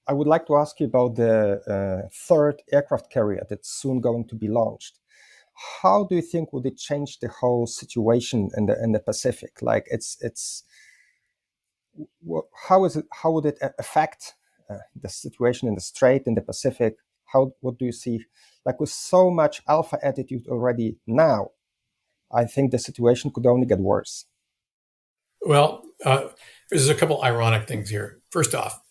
I would like to ask you about the third aircraft carrier that's soon going to be launched. How do you think would it change the whole situation in the Pacific? Like, how is it? How would it affect the situation in the Strait, in the Pacific? What do you see? Like, with so much alpha attitude already now, I think the situation could only get worse. Well, there's a couple ironic things here. First off,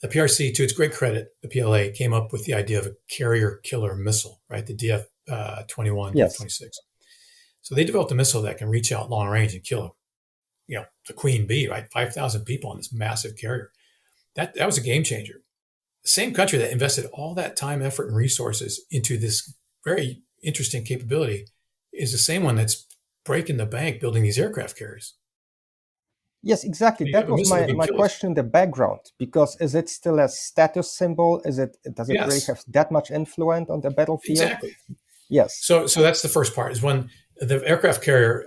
the PRC, to its great credit, the PLA came up with the idea of a carrier killer missile, right? The DF-21, Yes, DF-26. So they developed a missile that can reach out long range and kill, the queen bee, right? 5,000 people on this massive carrier. That was a game changer. The same country that invested all that time, effort, and resources into this very interesting capability is the same one that's breaking the bank building these aircraft carriers. yes, exactly. You That have a was missile that can my kill us. question in the background, because is it still a status symbol? Does it really Yes, have that much influence on the battlefield? exactly. Yes, So that's the first part. Is when the aircraft carrier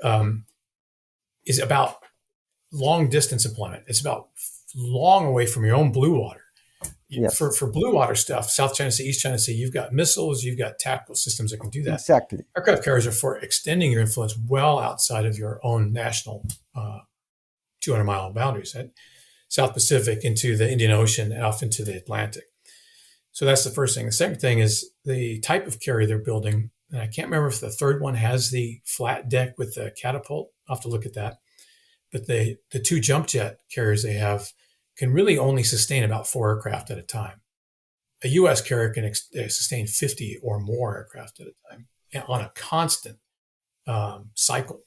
is about long distance employment. It's about long away from your own blue water. yes, For blue water stuff, South China Sea, East China Sea, you've got missiles, you've got tactical systems that can do that. exactly. Aircraft carriers are for extending your influence well outside of your own national 200-mile boundaries, right? South Pacific into the Indian Ocean, off into the Atlantic. So that's the first thing. The second thing is the type of carrier they're building. And I can't remember if the third one has the flat deck with the catapult. I'll have to look at that. But the two jump jet carriers they have can really only sustain about 4 aircraft at a time. A U.S. carrier can sustain 50 or more aircraft at a time on a constant cycle.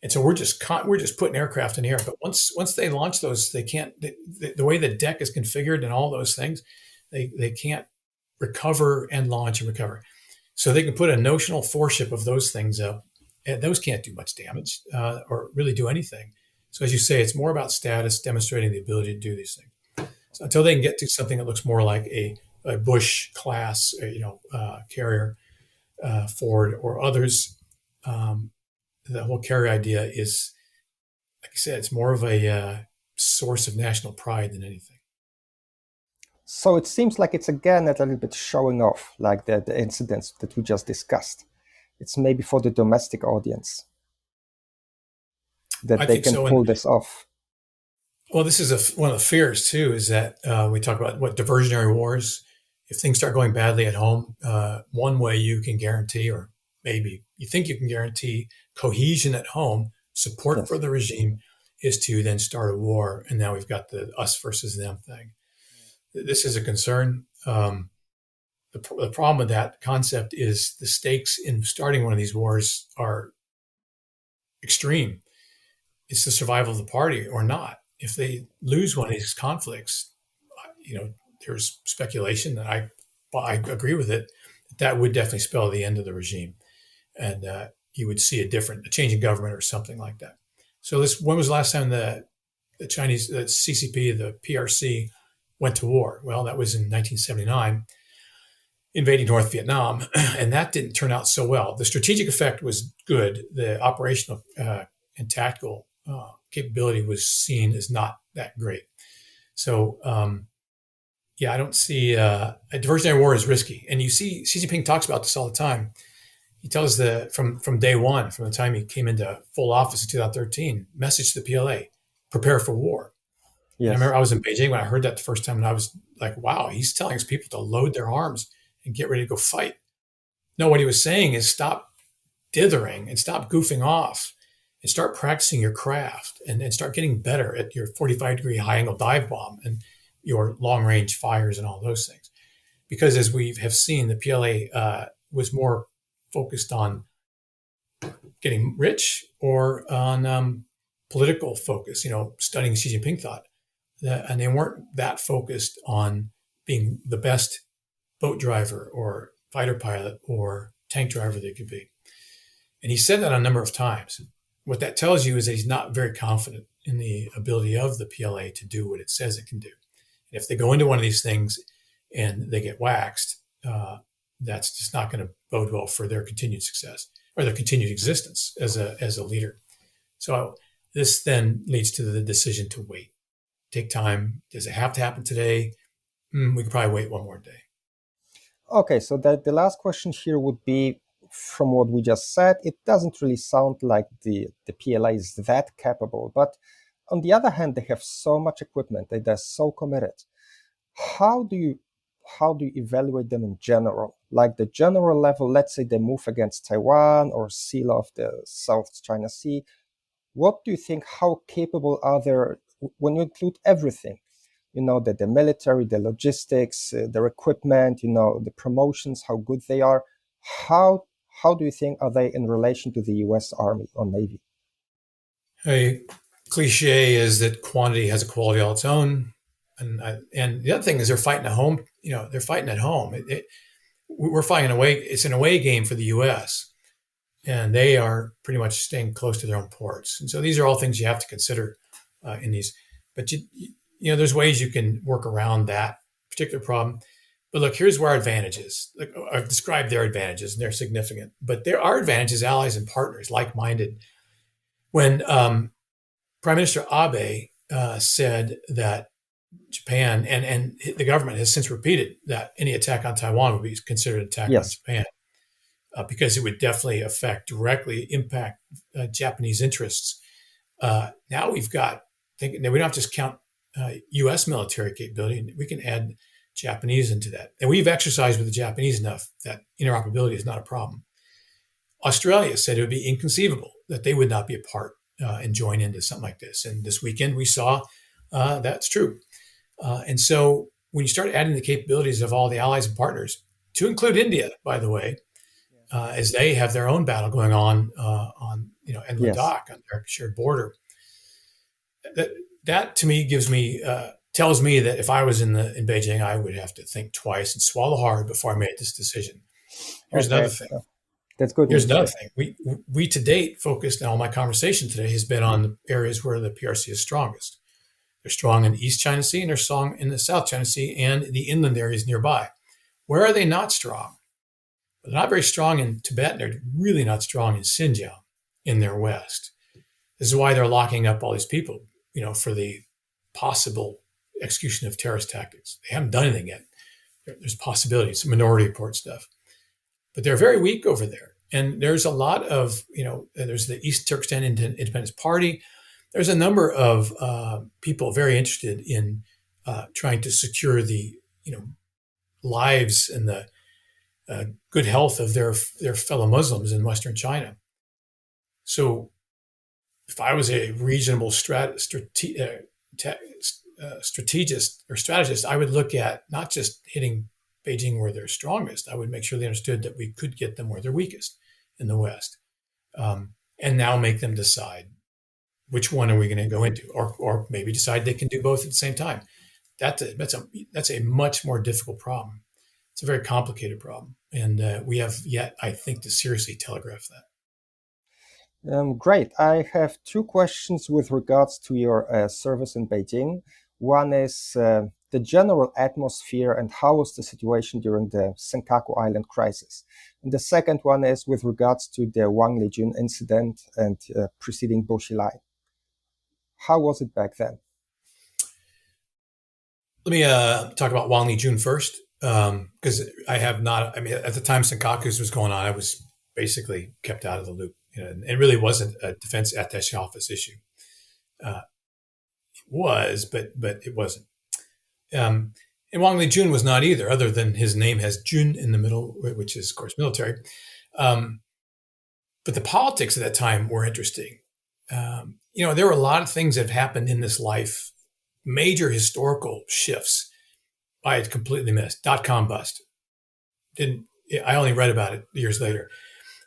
And so we're just putting aircraft in the air. But once they launch those, they can't. The way the deck is configured and all those things, they can't recover and launch and recover. So they can put a notional foreship of those things up, and those can't do much damage or really do anything. So as you say, it's more about status, demonstrating the ability to do these things. So until they can get to something that looks more like a Bush class, carrier, Ford or others, the whole carrier idea is, like I said, it's more of a source of national pride than anything. So it seems like it's again a little bit showing off, like the incidents that we just discussed. It's maybe for the domestic audience that I they think can so. pull this off. Well, this is one of the fears too, is that we talk about diversionary wars. If things start going badly at home, one way you can guarantee, or maybe you think you can guarantee cohesion at home, support for Yes. the regime, is to then start a war. And now we've got the us versus them thing. This is a concern. The problem with that concept is the stakes in starting one of these wars are extreme. It's the survival of the party or not. If they lose one of these conflicts, there's speculation that I agree with it, that would definitely spell the end of the regime. And you would see a change in government or something like that. So when was the last time the Chinese, the CCP, the PRC went to war? Well, that was in 1979, invading North Vietnam, and that didn't turn out so well. The strategic effect was good. The operational and tactical capability was seen as not that great. So, I don't see a diversionary war is risky. And you see, Xi Jinping talks about this all the time. He tells from day one, from the time he came into full office in 2013, message to the PLA, prepare for war. And I Yes. remember I was in Beijing when I heard that the first time, and I was like, wow, he's telling his people to load their arms and get ready to go fight. No, what he was saying is stop dithering and stop goofing off and start practicing your craft and start getting better at your 45-degree high-angle dive bomb and your long-range fires and all those things. Because as we have seen, the PLA was more focused on getting rich or on political focus, studying Xi Jinping thought. And they weren't that focused on being the best boat driver or fighter pilot or tank driver they could be. And he said that a number of times. What that tells you is that he's not very confident in the ability of the PLA to do what it says it can do. And if they go into one of these things and they get waxed, that's just not going to bode well for their continued success or their continued existence as a leader. So this then leads to the decision to wait, take time. Does it have to happen today? We could probably wait one more day. Okay, so the last question here would be, from what we just said, it doesn't really sound like the PLA is that capable. But on the other hand, they have so much equipment, they're so committed. How do you evaluate them in general? Like the general level, let's say they move against Taiwan or seal off the South China Sea. What do you think? How capable are they when you include everything? The military, the logistics, their equipment, the promotions, how good they are. How do you think are they in relation to the U.S. Army or Navy? A cliche is that quantity has a quality all its own. And the other thing is they're fighting at home. They're fighting at home. We're fighting away. It's an away game for the U.S. and they are pretty much staying close to their own ports. And so these are all things you have to consider in these. But there's ways you can work around that particular problem. But look, here's where our advantages. Like I've described their advantages, and they're significant. But there are advantages, allies and partners, like-minded. When Prime Minister Abe said that Japan and the government has since repeated that any attack on Taiwan would be considered an attack on Japan because it would definitely directly impact Japanese interests. Now we don't have to just count U.S. military capability. We can add Japanese into that. And we've exercised with the Japanese enough that interoperability is not a problem. Australia said it would be inconceivable that they would not be a part and join into something like this. And this weekend we saw that's true. And so when you start adding the capabilities of all the allies and partners, to include India, by the way, as they have their own battle going on in Ladakh on their shared border, that to me tells me that if I was in Beijing, I would have to think twice and swallow hard before I made this decision. Here's another thing. That's good. Here's another thing. We to date focused, and all my conversation today has been on the areas where the PRC is strongest. They're strong in the East China Sea and they're strong in the South China Sea and the inland areas nearby. Where are they not strong? They're not very strong in Tibet. And they're really not strong in Xinjiang in their west. This is why they're locking up all these people, for the possible execution of terrorist tactics. They haven't done anything yet. There's possibilities, minority report stuff. But they're very weak over there. And there's a lot of, there's the East Turkestan Independence Party. There's a number of people very interested in trying to secure the, lives and the good health of their fellow Muslims in Western China. So if I was a reasonable strategist, I would look at not just hitting Beijing where they're strongest. I would make sure they understood that we could get them where they're weakest in the West, and now make them decide which one are we going to go into, or maybe decide they can do both at the same time. That's a much more difficult problem. It's a very complicated problem, and we have yet, I think, to seriously telegraph that. Great. I have two questions with regards to your service in Beijing. One is the general atmosphere and how was the situation during the Senkaku Island crisis. And the second one is with regards to the Wang Lijun incident and preceding Boshilai. How was it back then? Let me talk about Wang Lijun first, because I have not, at the time Senkaku's was going on, I was basically kept out of the loop. It really wasn't a defense attaché office issue. It was, but it wasn't. And Wang Lijun was not either, other than his name has Jun in the middle, which is, of course, military. But the politics at that time were interesting. There were a lot of things that have happened in this life, major historical shifts I had completely missed. .com bust. I only read about it years later.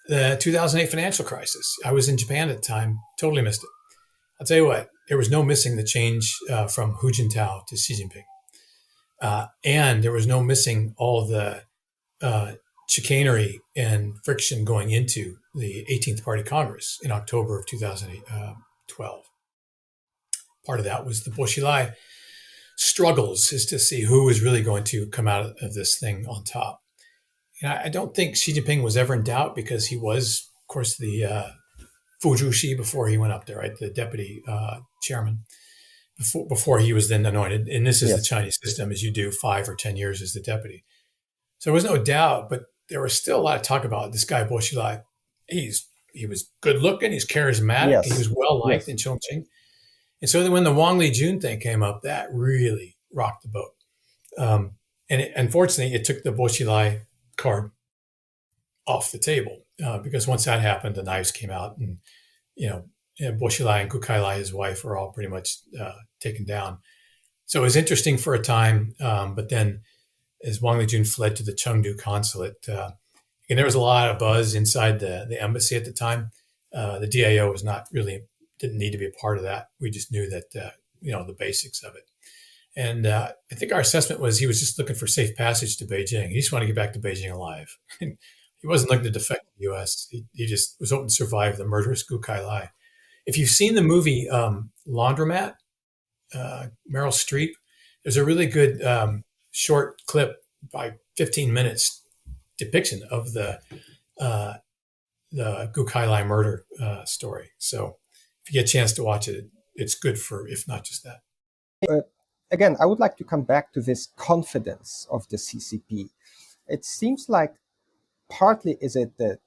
The 2008 financial crisis. I was in Japan at the time, totally missed it. I'll tell you what, there was no missing the change from Hu Jintao to Xi Jinping. And there was no missing all the chicanery and friction going into the 18th Party Congress in October of 2012. Part of that was the Boshilai struggles, is to see who was really going to come out of this thing on top. I don't think Xi Jinping was ever in doubt because he was, of course, the Fujushi before he went up there, right? The deputy chairman. before he was then anointed. And this is the Yes. Chinese system, is you do 5 or 10 years as the deputy. So there was no doubt, but there was still a lot of talk about this guy, Bo Xilai. He was good looking, he's charismatic, he Yes. was well liked Yes. in Chongqing. And so when the Wang Lijun thing came up, that really rocked the boat. Unfortunately, it took the Bo Xilai card off the table because once that happened, the knives came out, and Bo Xilai and Gu Kailai, his wife, were all pretty much taken down. So it was interesting for a time, but then as Wang Lijun fled to the Chengdu consulate, and there was a lot of buzz inside the embassy at the time. The DIO was not really, didn't need to be a part of that. We just knew that the basics of it. And I think our assessment was he was just looking for safe passage to Beijing. He just wanted to get back to Beijing alive. He wasn't looking to defect the U.S. He just was hoping to survive the murderous Gu Kailai. If you've seen the movie Laundromat, Meryl Streep, there's a really good short clip by 15 minutes depiction of the Gu Kailai murder story. So if you get a chance to watch it, it's good for, if not just that. Again, I would like to come back to this confidence of the CCP. It seems like partly is it the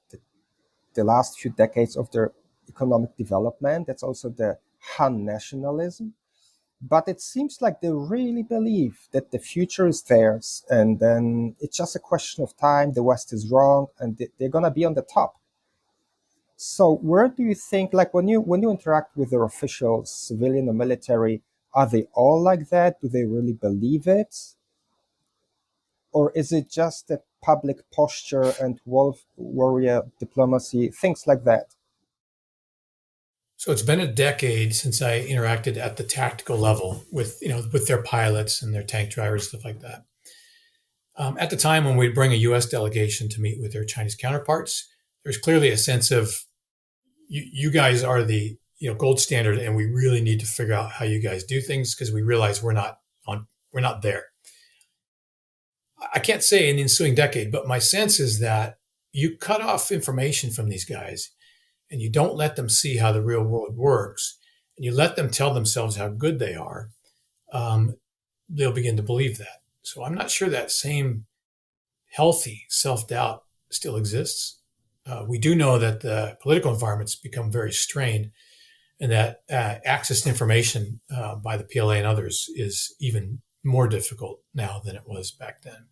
last few decades of their economic development. That's also the Han nationalism. But it seems like they really believe that the future is theirs, and then it's just a question of time. The West is wrong, and they're gonna be on the top. So where do you think, like when you interact with their officials, civilian or military, are they all like that? Do they really believe it? Or is it just a public posture and wolf warrior diplomacy, things like that? So it's been a decade since I interacted at the tactical level with their pilots and their tank drivers, stuff like that. At the time when we'd bring a U.S. delegation to meet with their Chinese counterparts, there's clearly a sense of you guys are the gold standard, and we really need to figure out how you guys do things because we realize we're not there. I can't say in the ensuing decade, but my sense is that you cut off information from these guys and you don't let them see how the real world works, and you let them tell themselves how good they are, they'll begin to believe that. So I'm not sure that same healthy self-doubt still exists. We do know that the political environment's become very strained, and that access to information by the PLA and others is even more difficult now than it was back then.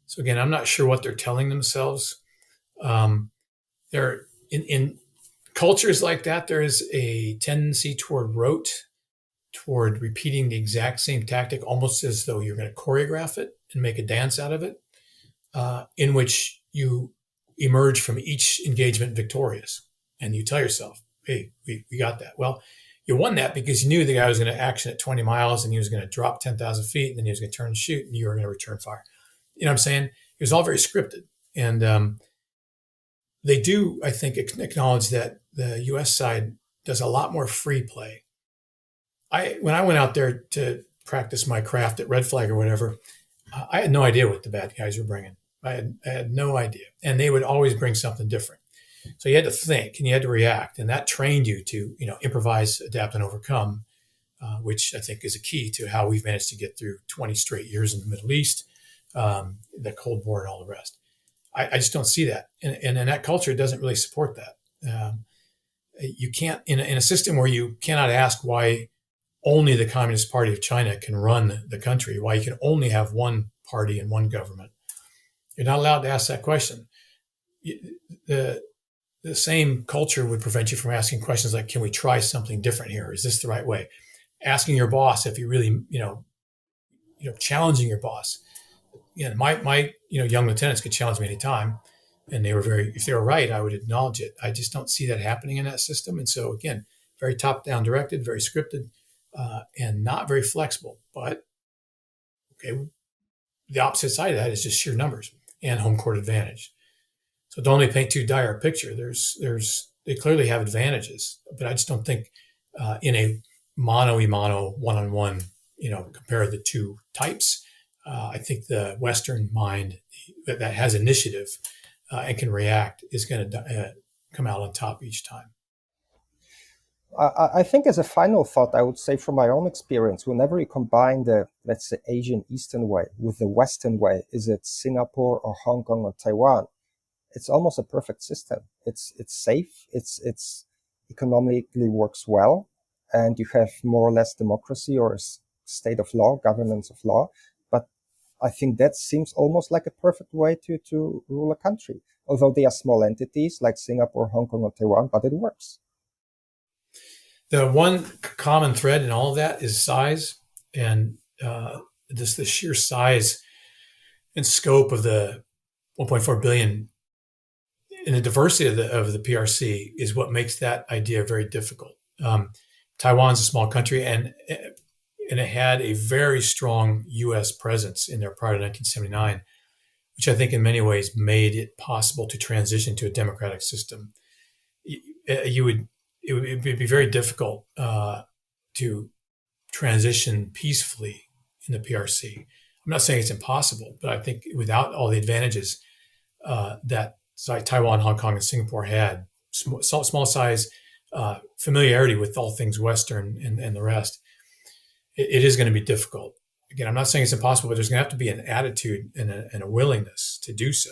So again, I'm not sure what they're telling themselves. They're in cultures like that, there is a tendency toward rote, toward repeating the exact same tactic, almost as though you're going to choreograph it and make a dance out of it, in which you emerge from each engagement victorious. And you tell yourself, hey, we got that. Well, you won that because you knew the guy was going to action at 20 miles and he was going to drop 10,000 feet and then he was going to turn and shoot and you were going to return fire. You know what I'm saying? It was all very scripted. And they do, I think, acknowledge that the U.S. side does a lot more free play. When I went out there to practice my craft at Red Flag or whatever, I had no idea what the bad guys were bringing. I had no idea. And they would always bring something different. So you had to think and you had to react. And that trained you to, improvise, adapt, and overcome, which I think is a key to how we've managed to get through 20 straight years in the Middle East, the Cold War and all the rest. I just don't see that. And that culture doesn't really support that. You can't, in a system where you cannot ask why only the Communist Party of China can run the country, why you can only have one party and one government. You're not allowed to ask that question. The same culture would prevent you from asking questions like, can we try something different here? Is this the right way? Asking your boss if you really, challenging your boss. Again, my young lieutenants could challenge me anytime, and if they were right, I would acknowledge it. I just don't see that happening in that system. And so again, very top-down directed, very scripted, and not very flexible. But okay, the opposite side of that is just sheer numbers and home court advantage. So don't only paint too dire a picture. They clearly have advantages, but I just don't think in a mano-a-mano, one-on-one, compare the two types. I think the Western mind that has initiative and can react is going to come out on top each time. I think as a final thought, I would say from my own experience, whenever you combine the, let's say, Asian Eastern way with the Western way, is it Singapore or Hong Kong or Taiwan? It's almost a perfect system. It's safe. It's economically works well, and you have more or less democracy or a state of law, governance of law. But I think that seems almost like a perfect way to rule a country. Although they are small entities like Singapore, Hong Kong, or Taiwan, but it works. The one common thread in all of that is size, and just the sheer size and scope of the 1.4 billion and the diversity of the PRC is what makes that idea very difficult. Taiwan's a small country, and it had a very strong U.S. presence in there prior to 1979, which I think in many ways made it possible to transition to a democratic system. It would be very difficult to transition peacefully in the PRC. I'm not saying it's impossible, but I think without all the advantages that Taiwan, Hong Kong, and Singapore had, small size, familiarity with all things Western and the rest, it is going to be difficult. Again, I'm not saying it's impossible, but there's going to have to be an attitude and a willingness to do so.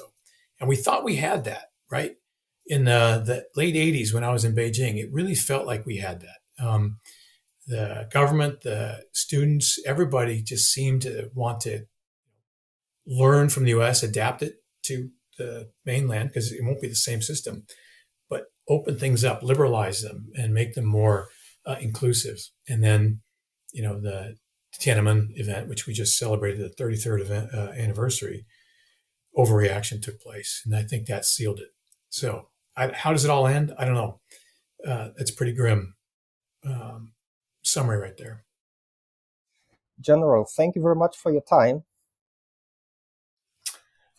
And we thought we had that, right? In the late 80s, when I was in Beijing, it really felt like we had that. The government, the students, everybody just seemed to want to learn from the US, adapt it to the mainland, because it won't be the same system, but open things up, liberalize them, and make them more inclusive. And then, the Tiananmen event, which we just celebrated the 33rd anniversary, overreaction took place. And I think that sealed it. So how does it all end? I don't know. It's pretty grim summary right there. General, thank you very much for your time.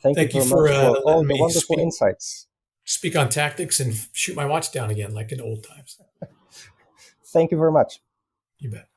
Thank you very much for all the wonderful insights. Speak on tactics and shoot my watch down again like in old times. Thank you very much. You bet.